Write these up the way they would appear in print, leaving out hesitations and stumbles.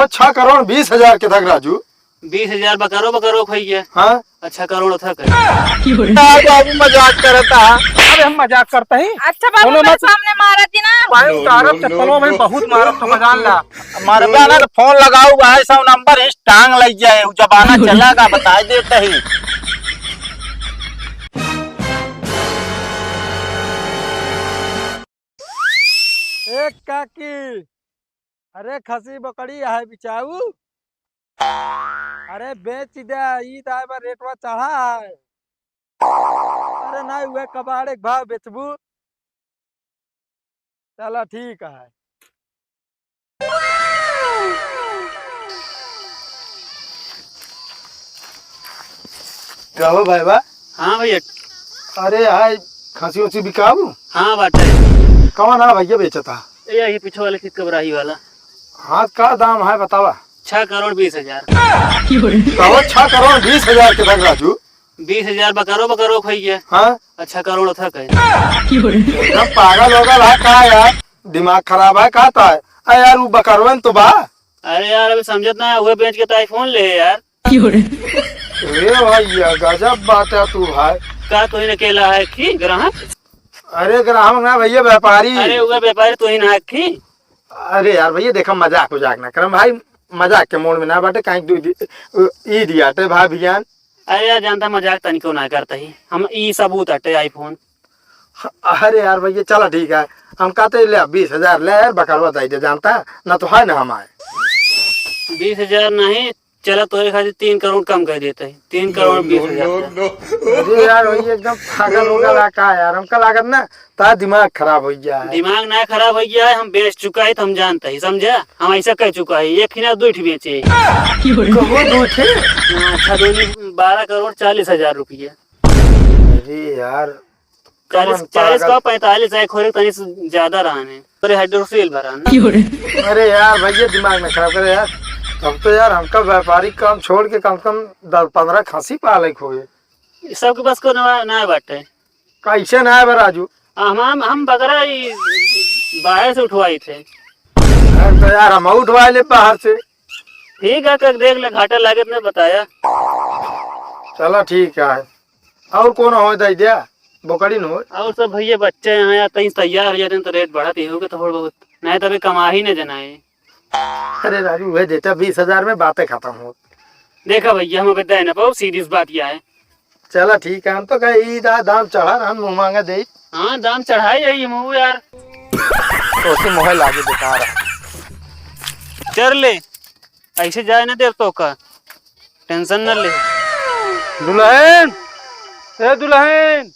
तो 6,20,00,000 के थक राजू। 20,000 बकरो बकरो खोई है। हाँ अच्छा करोड़ था कर। बाबू मजाक करता है। अरे हम मजाक करते ही। अच्छा बाबू मेरे सामने मारा थी ना। भाई उतारब चप्पलों में बहुत मारब तो मजान ला। हमारे ना फोन लगाऊ हुआ है, सब नंबर है, टांग लग जाए, जमाना चलेगा बता देते ही। एक काकी, अरे खसी बकरी है बिचाऊ। अरे बेच दे, ईद आए बार रेटवा चढ़ा है। अरे नहीं हुए कबाड़े भाव बेचबू। चलो ठीक है। कहो भाई बा। हाँ भैया। अरे हाय खांसी उसी बिकाऊ। हाँ बाटे कौन है भैया बेचता? ये पीछे वाले की कबराही वाला। हाँ का दाम है बतावा? 6,20,000। कहो 6,20,000 के थक राजू। 20,000 बकरो बकरो खोई है। हाँ अच्छा करोड़ था कर। एकदम पागल होगल है का यार? दिमाग खराब है का है? अरे यार वो बकरवन तो बा। अरे यार अभी समझत ना है, हुए बेच के तो आईफोन ले यार। अरे भैया गजब बात है तू भाई। का तो ही अकेला है की ग्राहक? अरे ग्राहक ना भैया व्यापारी। अरे हुए व्यापारी तो ही ना है की। अरे यार भैया देखो मजाक उजाक ना करम भाई, मजाक के मोड़ में ना बाटे कहीं ई दियाटे भाई भैया। अरे यार जानता मजाक तनिको ना करता ही हम, ई सबूत हटे आईफोन। अरे यार भैया चलो ठीक है, हम कहते ले 20,000 ले यार बकरवा दे दे, जानता ना तो है ना हमारे। 20,000 नहीं चला तो खातिर 3 करोड़ कम कर देते हैं। 3,20,000। अरे यार भैया एकदम पागल हो गया का यार, हमका लागत ना ता दिमाग खराब हो गया है। दिमाग ना खराब हो गया है, हम बेच चुका है तो हम जानते ही, समझा? हम ऐसा कह चुका है, एक ही ना 2 बेचे। कहो दूठे? अच्छा 12,40,000 रुपये। अरे यार 40 का 45 है, खोरे तनी ज्यादा रहा है। अरे हाइड्रोफिल भरा ना। अरे यार भैया दिमाग में खराब करे यार। अब तो यार हमका व्यापारिक काम छोड़ के कम से कम 10-15 खांसी पाले खोए। सबके पास को ना बाटे। कैसे ना है राजू? हम बकरा बाहर से उठवाई थे। तो यार हम उठवा ले बाहर से। ठीक है कर देख ले, घाटा लागत ने बताया। चलो ठीक है। और कौन हो दे दिया बोकड़ी न हो? और सब भैया बच्चे यहाँ या कहीं तैयार हो जाते हैं तो रेट बढ़ाते होगे तो थोड़ा बहुत, नहीं तो अभी कमा ही न जनाए। अरे राजू वह देता 20,000 में बातें खत्म हो। देखा भैया हम अभी दे ना पाओ, सीरियस बात यह है। चलो ठीक है, हम तो कहे दाम चढ़ा हम मुँह मांगा दे। हाँ दाम चढ़ाई है मुँह यार। तो उसे मोह लागे बता रहा। चल ले ऐसे जाए ना देव तो का टेंशन न ले। दुल्हन, ए दुल्हन,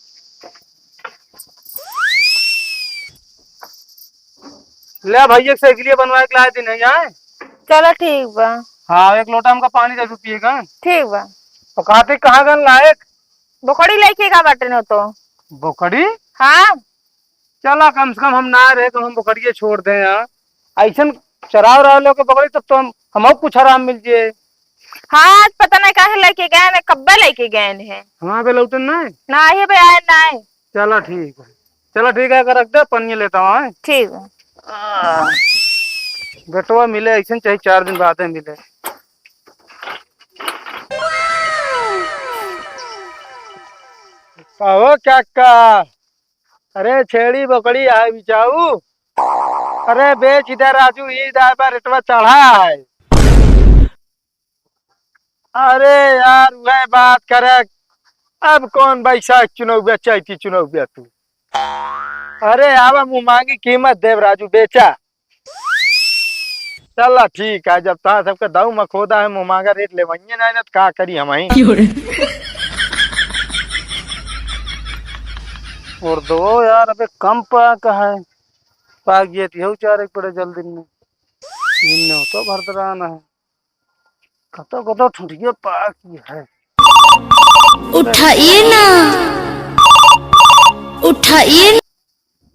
ले भैया साइकिलिया बनवा के लाए दिन है यहाँ। चलो ठीक बा। हाँ एक लोटा हमका पानी दे पिएगा। ठीक बा। तो कहते कहाँ गन लायक? बोखड़ी लेके का बाटे न तो। बोखड़ी? हाँ चला कम से कम हम ना रहे तो हम बोखड़िए छोड़ दें यहाँ। ऐसा चराव रहा लोग बोखड़ी तब तो हम कुछ आराम मिल जाए। हाँ आज पता नहीं काहे लेके गए हैं, कब्बे लेके गए हैं। वहाँ पे लौटन ना है? ना ही बे आए ना है। चला ठीक है, चला ठीक है, रख दे पनिया लेता हूँ। ठीक है। बेटवा मिले ऐसा चाहिए 4 दिन बाद मिले। कहो क्या का? अरे छेड़ी बकड़ी है बिचाऊ। अरे बेच इधर राजू, ईद आए बार रेटवा चढ़ा है। अरे यार वह बात करे, अब कौन बैसाख चुनौबिया चैती चुनौबिया तू? अरे आवा मुँह मांगी कीमत देव राजू, बेचा। चला ठीक है, जब तहा सबके दाऊ मखोदा है मुँह मांगा रेट ले वही ना तो का करी हम और दो यार अबे कम का है पाक गया थी चार एक बड़े जल्दी में इन तो भरतराना है कतो ठुठिया पाक की है। उठाइए ना, उठाइए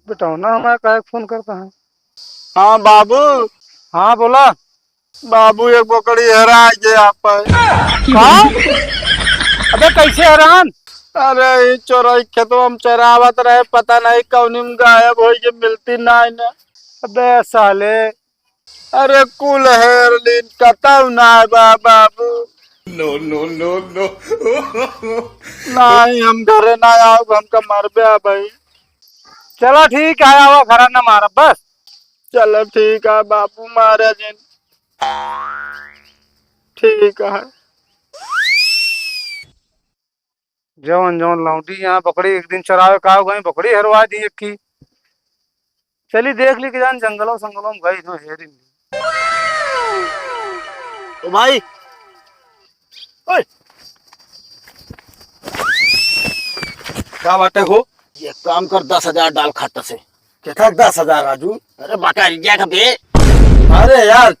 बताओ ना हमारा काहे फोन करता है। हाँ बाबू। हाँ बोला। बाबू एक बोकड़ी हरा गया पर। अबे कैसे हैरान? अरे चोरई खेतों में चरावत रहे, पता नहीं कौन में गायब हो, ये मिलती ना। अबे साले अरे कुल हेरलिन कतव ना बाबू। नहीं हम घरे ना आओ, हमका मरबे भाई। चलो ठीक है, आवा घर न मारा बस। चलो ठीक है बाबू मारे जिन, ठीक है। जौन जौन लौटी यहाँ बकरी एक दिन चरावे का गई, बकरी हरवा दी एक की। चली देख ली कि जान जंगलों संगलों में गई तो हेरी नहीं। तो भाई ओए, क्या बाटे हो? ये काम कर 10,000 डाल खाता से। क्या 10,000 राजू? अरे बकरी क्या बे? अरे यार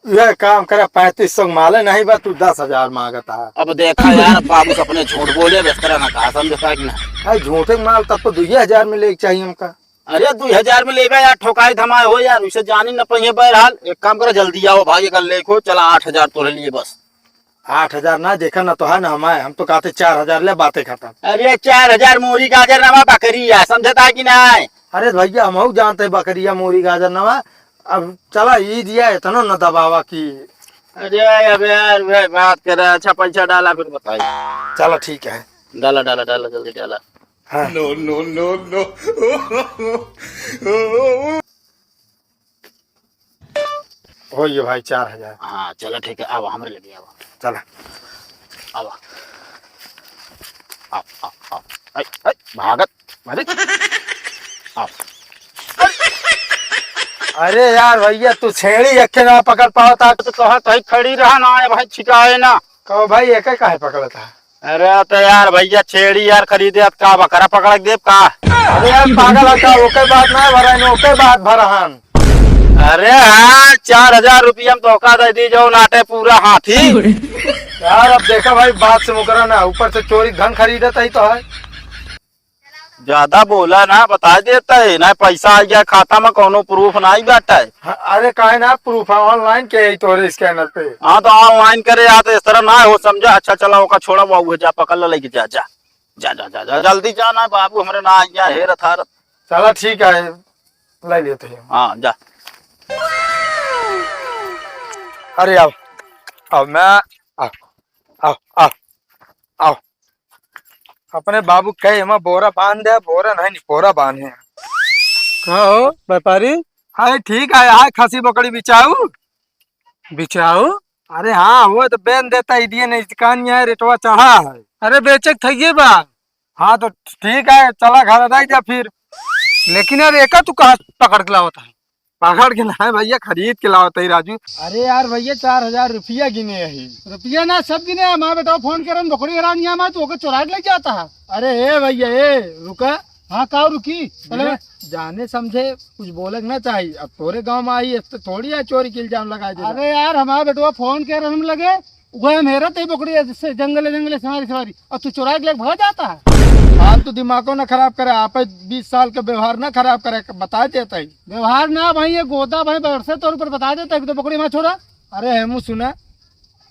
यह काम करे 3500 माले नहीं बा, तू 10,000 मांगता है। अब देखा यार बाबू अपने झूठ बोले बेहतर ना कहा, समझता कि ना। अरे झूठे माल तब तो 2,000 में ले चाहिए हमका। अरे 2,000 में लेबे यार, ठोकाई धमाए हो यार, उसे जानी न पहिए बहरहाल। एक काम करो जल्दी आओ भाई, कल लेखो चला 8,000 तोरे लिए बस। 8,000 ना देखा ना तो है ना हमारे, हम तो कहते 4,000 ले, बातें खत्म। अरे 4,000 मोरी गाजर नवा बकरी है, समझता कि ना। अरे भैया हम जानते हैं बकरिया मोरी गाजर नवा। अब चला ई दिया इतना न दबावा की। अरे अब यार वे बात करे, अच्छा पैसा डाला फिर बताइए। चलो ठीक है, डाला डाला डाला जल्दी डाला। हाँ। हो ये भाई 4,000। हाँ चलो ठीक है, आओ हमारे लगे आओ। चला आओ आओ आओ आओ, ऐ, ऐ, भागत अरे आओ। अरे यार भैया तू छेड़ी अखे ना पकड़ पाओ था तो कहा कहीं खड़ी रहा ना है भाई, छिकाए ना। कहो भाई एक काहे पकड़ा था? अरे तो यार भैया छेड़ी यार खरीदे, अब का बकरा पकड़ के देव का। अरे यार पागल है, ओके बात ना भरान, ओके बात भरहान। अरे हाँ 4,000 रुपया में धोखा दे दी जो नाटे पूरा हाथी। यार अब देखा भाई बात से मुकरा ना, ऊपर से चोरी धन खरीदता ही तो है। ज्यादा बोला ना, बता देता है ना, पैसा आ गया खाता में, कोनो प्रूफ ना ही बैठा है। हाँ, अरे काहे ना प्रूफ है ऑनलाइन के ही तोरे स्कैनर पे। हाँ तो ऑनलाइन करे या तो इस तरह ना हो, समझा। अच्छा चला ओका छोड़ा बाबू, जा पकड़ लो लेके जा जा जा जा जा, जा जल्दी जाना बाबू, हमारे ना आ गया हेर था। चला ठीक है ले लेते हैं। हाँ जा। अरे आओ आओ मैं आओ आओ आओ आओ। अपने बाबू कहे हम बोरा बांध दे, बोरा नहीं बोरा बांधे। कहो व्यापारी, हाँ ठीक है, हाँ खसी बकरी बिचाऊ बिचाओ। अरे हाँ वो तो बेन देता ही दिए नहीं, कान है रेटवा चढ़ा है। अरे बेचक थइए बा। हाँ तो ठीक है चला घर आ जा फिर। लेकिन यार एका तू कहाँ पकड़ के लावत है? पकड़ के ना भैया, खरीद के लाओ राजू। अरे यार भैया 4,000 रुपया गिने है। रुपया ना सब गिने, माँ बेटा फोन कर बकरी हरानी है, तो चुरा के ले जाता है। अरे ए भैया ए रुका। हाँ का रुकी, पहले जाने समझे कुछ बोले ना चाहिए। अब तोरे गांव में आई तो थोड़ी है चोरी के इल्जाम लगा दे। अरे यार हमारा बेटवा फोन कर हम लगे, वह मेरा तो बकरी है जिससे जंगले जंगले सवारी सवारी, और तू चुरा के लेके भाग जाता है। आप तो दिमाग को ना खराब करे, आप 20 साल का व्यवहार ना खराब करे, बता देता है। व्यवहार ना भाई, ये गोदा भाई वर्षे तौर पर बता देता है कि तो बकरी मत छोड़ा। अरे हम सुना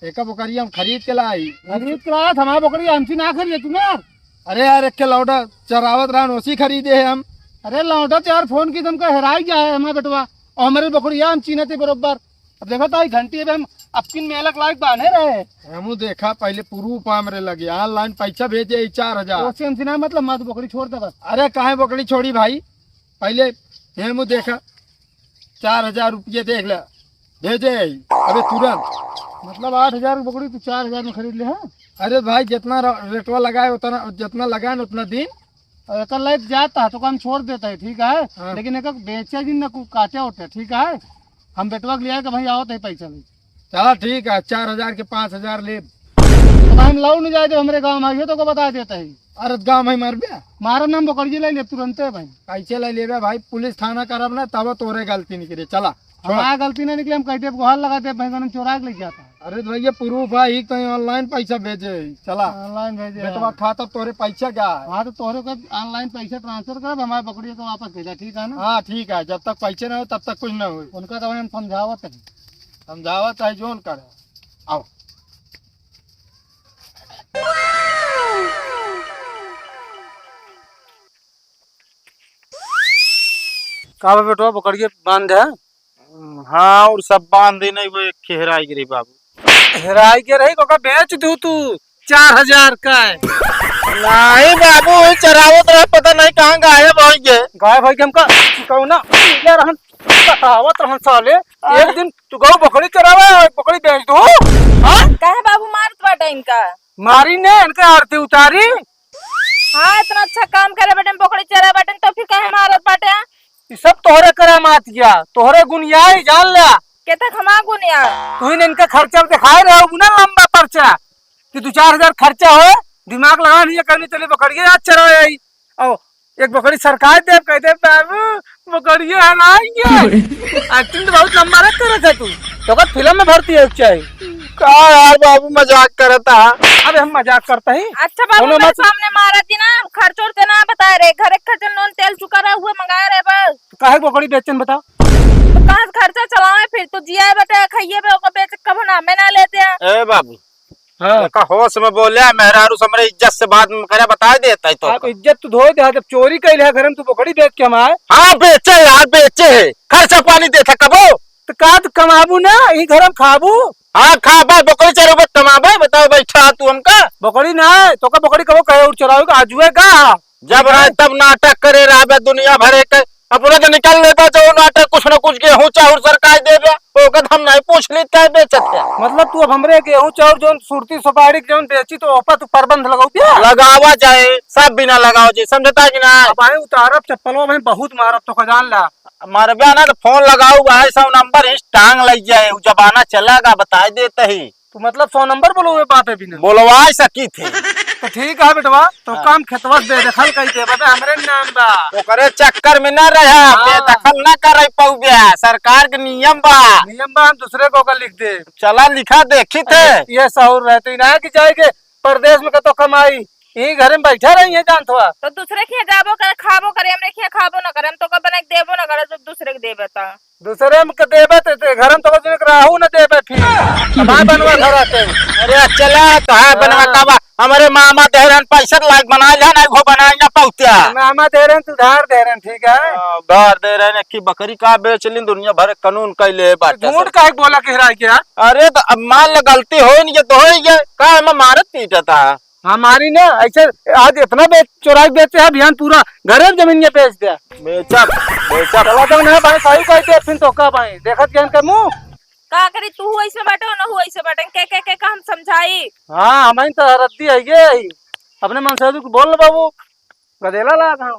एक बकरी हम खरीद के लाई, खरीद के लाया, हमारा बकरी हमसे ना खरीदे तुम यार। अरे यार एक के लौटा चरावत रहा उसी खरीदे है हम। अरे लौटा तो यार फोन की तुमको हेराई गया है हमारा बेटवा, और हमारी बकरी हम चीने थे बरोबर। अब देखो तो घंटी हम अपकिन मेलक लायक बांधे रहे। हम देखा पहले प्रूफ हमरे लगे, ऑनलाइन पैसा भेजे 4,000 ना, मतलब मत बकरी छोड़ दे बस। अरे काहे बकरी छोड़ी भाई, पहले हम देखा 4,000 रुपये देख ले भेजे अबे तुरंत, मतलब 8,000 बकरी तू 4,000 में खरीद ले है। अरे भाई जितना रेटवा लगाए उतना, जितना लगाए ना उतना दिन एक लाइट जाता है तो काम छोड़ देता है, ठीक है। हाँ। लेकिन एक बेचे दिन ना काटे उठे, ठीक है। हम बेटवा के लिया कि भाई आओ तो पैसा नहीं। चला ठीक है 4,000 के 5,000 ले। तो हम लाऊ नहीं जाए हमारे गाँव में तो को बता देता है। अरे गाँव में मर गया, मारा नाम बकरी ले तुरंत भाई। कैसे ले ले भाई, पुलिस थाना करब ना तब तोरे गलती निकले। चला हमारा गलती नहीं निकले, हम कहते गुहार लगाते भाई चोरा के ले जाता है। अरे भैया प्रूफ है तो ऑनलाइन पैसा भेजे। चला ऑनलाइन भेजे, बेटवा खाता तोरे पैसा क्या है। हाँ तो तोरे को ऑनलाइन पैसा ट्रांसफर कर, हमारे बकरी को वापस भेजा, ठीक है ना। हाँ ठीक है, जब तक पैसे ना हो तब तक कुछ ना हो। उनका तो हम समझावत है, समझावत है जोन करे। आओ का बेटवा पकड़ के बांध है। हाँ और सब बांध दी नहीं वो खेहराई गिरी बाबू। हेराई के रही को बेच दू तू 4000 का है। नहीं बाबू वही चरावत रहे पता नहीं कहाँ गायब हो गए। गाय भाई के हमका कहू ना ले रहन बतावत रहन साले एक दिन तू गौ बकरी चरावे बकरी बेच दू। हां काहे बाबू मारत बाटे इनका? मारी ने इनके आरती उतारी। हाँ इतना अच्छा काम करे बाटे बकरी चरा बाटे तो फिर काहे मारत बाटे? ये सब तोहरे करामात किया तोहरे गुण याई जान ला। केता खमा गुनिया तू ही इनका खर्चा दिखाए रहे हो ना लंबा पर्चा कि 2-4000 खर्चा हो दिमाग लगा नहीं करनी चले बकरिए आज चराए आई और एक बकरी सरकार दे कह दे बाबू बकरिए हलाएंगे। एक्टिंग तो बहुत लंबा रख करे थे तू तो का फिल्म में भर्ती है चाहिए का यार बाबू मजाक करता। अबे हम मजाक करते हैं। अच्छा बाबू मेरे सामने मारा थी ना खर्च और देना बता रहे घर एक खर्च नून तेल चुका रहा हुआ मंगा रहे बस काहे बकरी बेचन बताओ तो कहाँ से खर्चा चलावे फिर तो जिया बेटा खाइए बे ओका बेच कब ना में ना लेते हैं। ए बाबू हाँ का होश में बोले मेहरारू समरे इज्जत से बात में करे बता देता है तो आप इज्जत तो धो दे जब चोरी कैले है घर में तू बकरी बेच के हम आए। हाँ बेचे यार बेचे है खर्चा पानी देता कबो तो का तो कमाबू ना यही घर में खाबू। हाँ खा बा बकरी चरो तमाबे बताओ बैठा तू हमका बकरी ना है तो का बकरी कबो कहे उठ चराओगे आजुए का जब रहे तब नाटक करे रहा दुनिया भरे के अपना तो निकल लेता जो नाटक कुछ न कुछ गेहूं चाउर सरकार देवे ओके हम नहीं पूछ लेते है बेचत है। मतलब तू अब हमरे गेहूं चाउर जोन सुरती सुपारी जोन बेची तो ओपा तू प्रबंध लगाओ लगावा जाए सब बिना लगाओ जी समझता कि ना। अब आए उतारब चप्पलों में बहुत मारब तो जान ला मारबे ना तो फोन लगाऊ भाई 100 नंबर इस टांग लग जाए जमाना चलेगा बता देते ही तू मतलब 100 नंबर बोलो बात है बिना बोलवा सकी थी तो ठीक है बेटवा तो काम खेतवा दे देखल कही दे बाबे हमरे नाम बा तो करे चक्कर में न रहा बेदखल न करे पौबे सरकार के नियम बा हम दूसरे को का लिख दे चला लिखा देखी थे ये सहूर रहते ना कि जाएगे परदेश में कतो कमाई यही घर में बैठा रही है जान थवा तो दूसरे के जाबो करे खाबो करे हमरे के खाबो ना करे हम तो का बना के देबो ना करे जब दूसरे के देबे ता दूसरे में के देबे ते घर में तो कभी राहू न देबे फिर हमारे बनवा घर आते। अरे चला तो है बनवा काबा हमारे मामा देहरन पैसा लाग बना जा ना वो बनाए ना पौतिया मामा दे रहे तू धार दे रहे ठीक है धार दे रहे कि बकरी का बेच ली दुनिया भर कानून कैले बात झूठ का बोला कह रहा है क्या। अरे तो अब मान लो गलती हो नहीं तो हो गया का हम मारत पीटता हमारी ना ऐसे आज इतना चोराई बेचे है ध्यान पूरा घर जमीन ये बेच दिया बेचा बेचा चला तो ना भाई सही कहते फिर तो का भाई देखत ज्ञान का मुंह का करी तू हुआ ऐसे बाटे ना हुआ ऐसे बाटे के का हम समझाई। हाँ हमारी तो रद्दी है ये अपने मन से बोल बाबू गदेला ला कहाँ